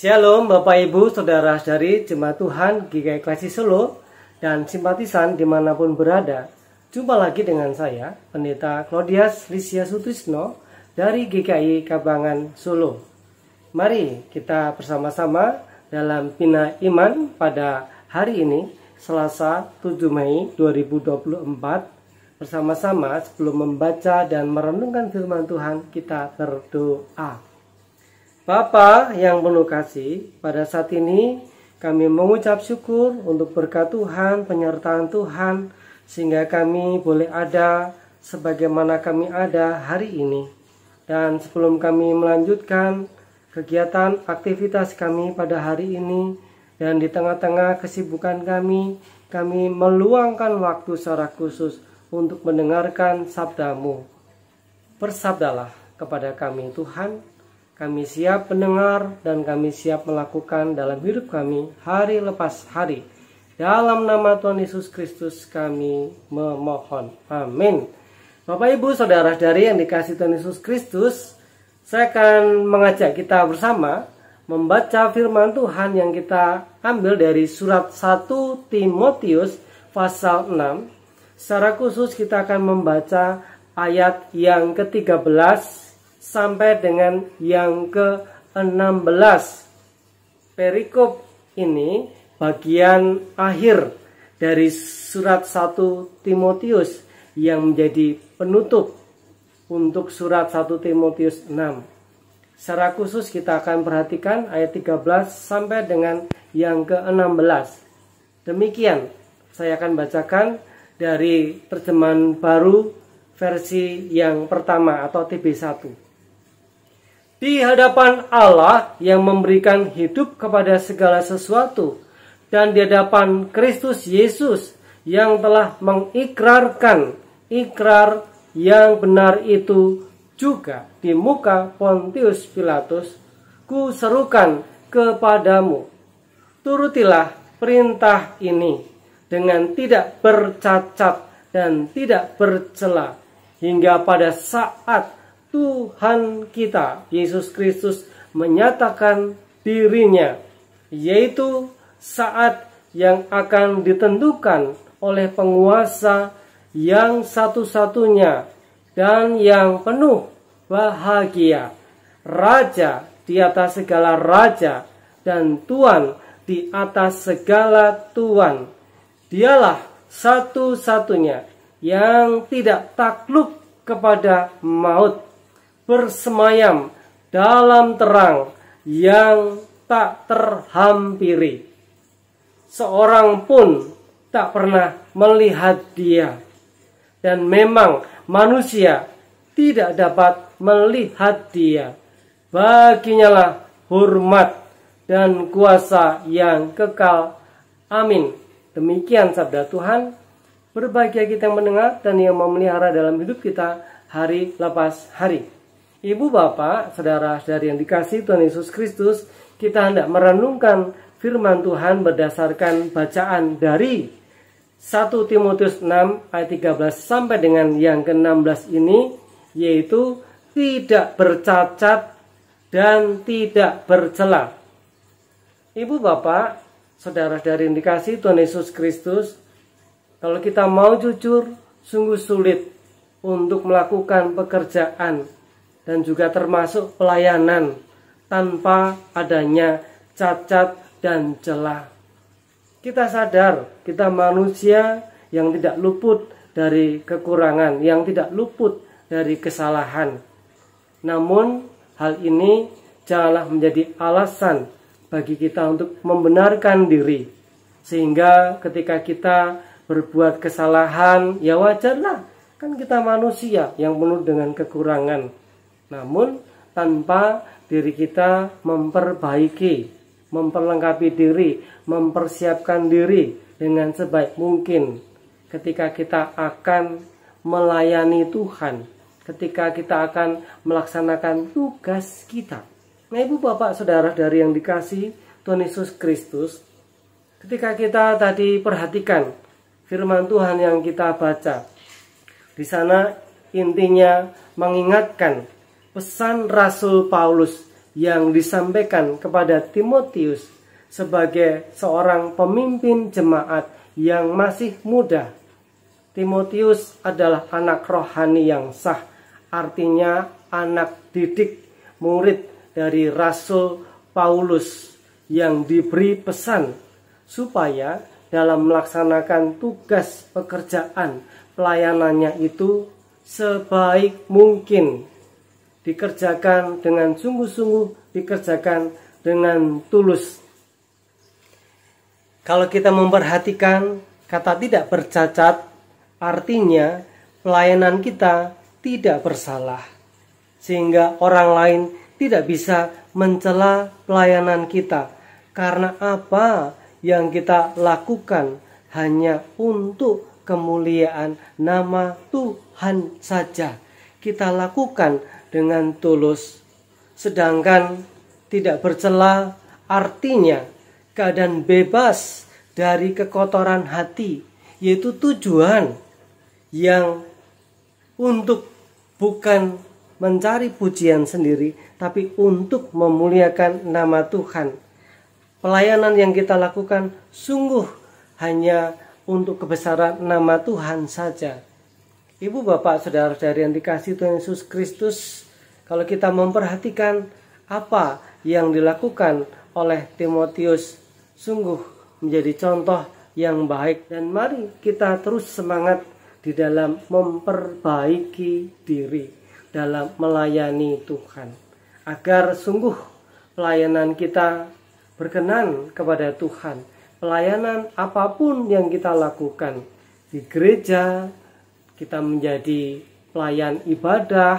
Shalom Bapak Ibu Saudara dari Jemaat Tuhan GKI Klasi Solo dan simpatisan dimanapun berada. Jumpa lagi dengan saya, Pendeta Claudius Lisya Sutrisno dari GKI Kabangan Solo. Mari kita bersama-sama dalam Bina Iman pada hari ini, Selasa 7 Mei 2024. Bersama-sama sebelum membaca dan merenungkan firman Tuhan, kita berdoa. Bapa yang penuh kasih, pada saat ini kami mengucap syukur untuk berkat Tuhan, penyertaan Tuhan, sehingga kami boleh ada sebagaimana kami ada hari ini. Dan sebelum kami melanjutkan kegiatan aktivitas kami pada hari ini, dan di tengah-tengah kesibukan kami meluangkan waktu secara khusus untuk mendengarkan sabda-Mu. Bersabdalah kepada kami Tuhan. Kami siap mendengar dan kami siap melakukan dalam hidup kami hari lepas hari. Dalam nama Tuhan Yesus Kristus kami memohon. Amin. Bapak Ibu Saudara dari yang dikasihi Tuhan Yesus Kristus, saya akan mengajak kita bersama membaca firman Tuhan yang kita ambil dari surat 1 Timotius pasal 6. Secara khusus kita akan membaca ayat yang ke-13 sampai dengan yang ke-16. Perikop ini bagian akhir dari surat 1 Timotius yang menjadi penutup untuk surat 1 Timotius 6. Secara khusus kita akan perhatikan ayat 13 sampai dengan yang ke-16. Demikian saya akan bacakan dari terjemahan baru versi yang pertama atau TB1. Di hadapan Allah yang memberikan hidup kepada segala sesuatu, dan di hadapan Kristus Yesus yang telah mengikrarkan ikrar yang benar itu juga di muka Pontius Pilatus, ku serukan kepadamu, turutilah perintah ini dengan tidak bercacat dan tidak bercela, hingga pada saat Tuhan kita Yesus Kristus menyatakan dirinya, yaitu saat yang akan ditentukan oleh penguasa yang satu-satunya dan yang penuh bahagia, Raja di atas segala raja dan Tuan di atas segala tuan. Dialah satu-satunya yang tidak takluk kepada maut, bersemayam dalam terang yang tak terhampiri. Seorang pun tak pernah melihat Dia, dan memang manusia tidak dapat melihat Dia. Baginya lah hormat dan kuasa yang kekal. Amin. Demikian sabda Tuhan. Berbahagia kita yang mendengar dan yang memelihara dalam hidup kita hari lepas hari. Ibu bapak, saudara-saudari yang dikasihi Tuhan Yesus Kristus, kita hendak merenungkan firman Tuhan berdasarkan bacaan dari 1 Timotius 6 ayat 13 sampai dengan yang ke-16 ini, yaitu tidak bercacat dan tidak bercela. Ibu bapak, saudara-saudari yang dikasihi Tuhan Yesus Kristus, kalau kita mau jujur, sungguh sulit untuk melakukan pekerjaan dan juga termasuk pelayanan tanpa adanya cacat dan celah. Kita sadar kita manusia yang tidak luput dari kekurangan, yang tidak luput dari kesalahan. Namun hal ini janganlah menjadi alasan bagi kita untuk membenarkan diri. Sehingga ketika kita berbuat kesalahan, ya wajarlah, kan kita manusia yang penuh dengan kekurangan. Namun tanpa diri kita memperbaiki memperlengkapi diri, mempersiapkan diri dengan sebaik mungkin ketika kita akan melayani Tuhan, ketika kita akan melaksanakan tugas kita. Nah, Ibu Bapak Saudara-saudari yang dikasihi Tuhan Yesus Kristus, ketika kita tadi perhatikan firman Tuhan yang kita baca, di sana intinya mengingatkan pesan Rasul Paulus yang disampaikan kepada Timotius sebagai seorang pemimpin jemaat yang masih muda. Timotius adalah anak rohani yang sah, artinya anak didik, murid dari Rasul Paulus yang diberi pesan supaya dalam melaksanakan tugas pekerjaan pelayanannya itu sebaik mungkin dikerjakan dengan sungguh-sungguh, dikerjakan dengan tulus. Kalau kita memperhatikan kata tidak bercacat, artinya pelayanan kita tidak bersalah, sehingga orang lain tidak bisa mencela pelayanan kita, karena apa yang kita lakukan hanya untuk kemuliaan nama Tuhan saja. Kita lakukan dengan tulus. Sedangkan tidak bercela artinya keadaan bebas dari kekotoran hati, yaitu tujuan yang untuk bukan mencari pujian sendiri, tapi untuk memuliakan nama Tuhan. Pelayanan yang kita lakukan sungguh hanya untuk kebesaran nama Tuhan saja. Ibu Bapak Saudara-saudari yang dikasihi Tuhan Yesus Kristus, kalau kita memperhatikan apa yang dilakukan oleh Timotius, sungguh menjadi contoh yang baik, dan mari kita terus semangat di dalam memperbaiki diri dalam melayani Tuhan, agar sungguh pelayanan kita berkenan kepada Tuhan. Pelayanan apapun yang kita lakukan di gereja, kita menjadi pelayan ibadah,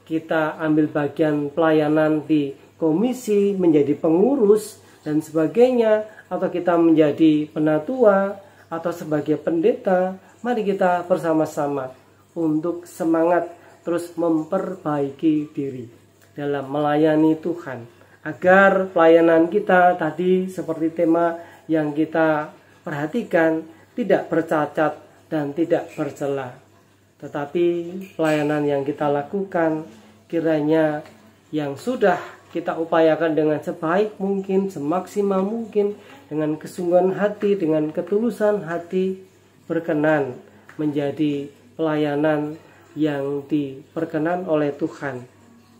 kita ambil bagian pelayanan di komisi, menjadi pengurus dan sebagainya, atau kita menjadi penatua atau sebagai pendeta, mari kita bersama-sama untuk semangat terus memperbaiki diri dalam melayani Tuhan, agar pelayanan kita tadi seperti tema yang kita perhatikan tidak bercacat dan tidak bercela, tetapi pelayanan yang kita lakukan kiranya yang sudah kita upayakan dengan sebaik mungkin, semaksimal mungkin, dengan kesungguhan hati, dengan ketulusan hati, berkenan menjadi pelayanan yang diperkenan oleh Tuhan.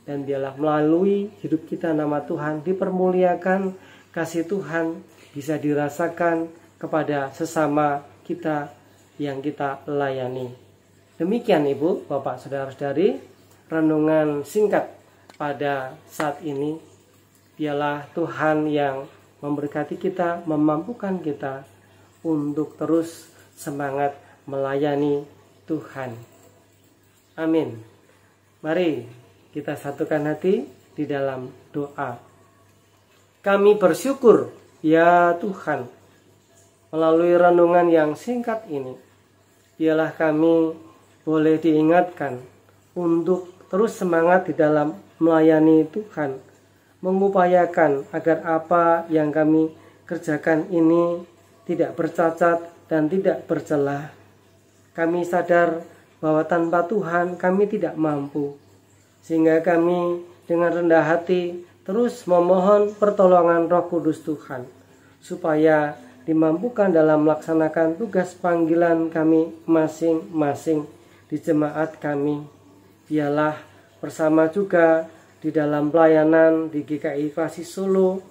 Dan biarlah melalui hidup kita nama Tuhan dipermuliakan, kasih Tuhan bisa dirasakan kepada sesama kita yang kita layani. Demikian Ibu, Bapak, Saudara-saudari, renungan singkat pada saat ini. Biarlah Tuhan yang memberkati kita, memampukan kita untuk terus semangat melayani Tuhan. Amin. Mari kita satukan hati di dalam doa. Kami bersyukur ya Tuhan, melalui renungan yang singkat ini, biarlah kami boleh diingatkan untuk terus semangat di dalam melayani Tuhan, mengupayakan agar apa yang kami kerjakan ini tidak bercacat dan tidak bercelah. Kami sadar bahwa tanpa Tuhan kami tidak mampu, sehingga kami dengan rendah hati terus memohon pertolongan Roh Kudus Tuhan, supaya dimampukan dalam melaksanakan tugas panggilan kami masing-masing di jemaat kami. Biarlah bersama juga di dalam pelayanan di GKI Klasik Solo,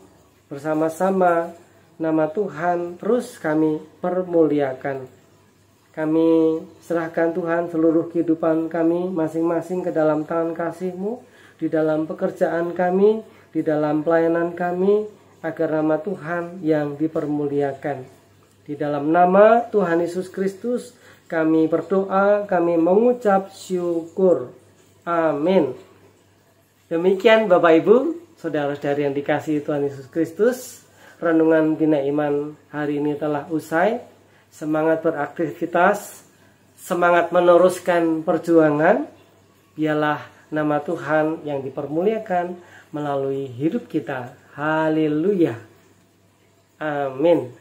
bersama-sama nama Tuhan terus kami permuliakan. Kami serahkan Tuhan seluruh kehidupan kami masing-masing ke dalam tangan kasih-Mu, di dalam pekerjaan kami, di dalam pelayanan kami, agar nama Tuhan yang dipermuliakan. Di dalam nama Tuhan Yesus Kristus kami berdoa, kami mengucap syukur. Amin. Demikian Bapak Ibu, Saudara-saudari yang dikasihi Tuhan Yesus Kristus, renungan Bina Iman hari ini telah usai. Semangat beraktivitas, semangat meneruskan perjuangan. Biarlah nama Tuhan yang dipermuliakan melalui hidup kita. Haleluya. Amin.